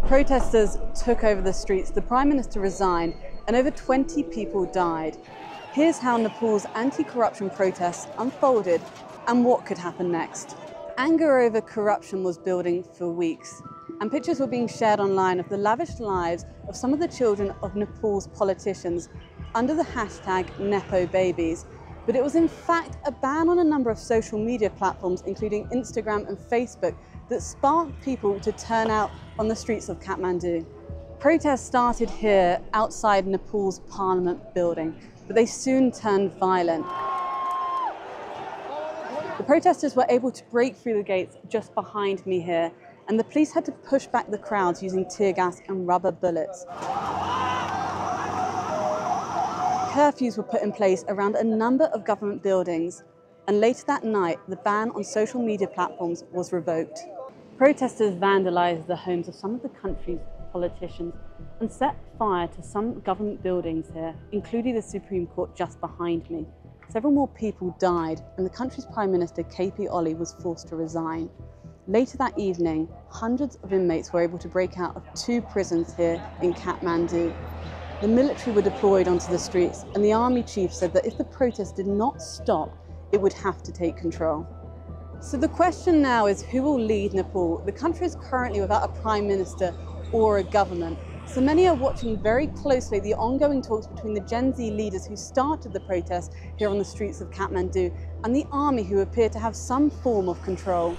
Protesters took over the streets, the Prime Minister resigned, and over 20 people died. Here's how Nepal's anti-corruption protests unfolded and what could happen next. Anger over corruption was building for weeks, and pictures were being shared online of the lavish lives of some of the children of Nepal's politicians under the hashtag #NepoBabies. But it was in fact a ban on a number of social media platforms, including Instagram and Facebook, that sparked people to turn out on the streets of Kathmandu. Protests started here outside Nepal's Parliament building, but they soon turned violent. The protesters were able to break through the gates just behind me here, and the police had to push back the crowds using tear gas and rubber bullets. Curfews were put in place around a number of government buildings, and later that night, the ban on social media platforms was revoked. Protesters vandalised the homes of some of the country's politicians and set fire to some government buildings here, including the Supreme Court just behind me. Several more people died, and the country's Prime Minister, KP Oli, was forced to resign. Later that evening, hundreds of inmates were able to break out of 2 prisons here in Kathmandu. The military were deployed onto the streets, and the army chief said that if the protests did not stop, it would have to take control. So the question now is, who will lead Nepal? The country is currently without a prime minister or a government. So many are watching very closely the ongoing talks between the Gen Z leaders who started the protests here on the streets of Kathmandu and the army, who appear to have some form of control.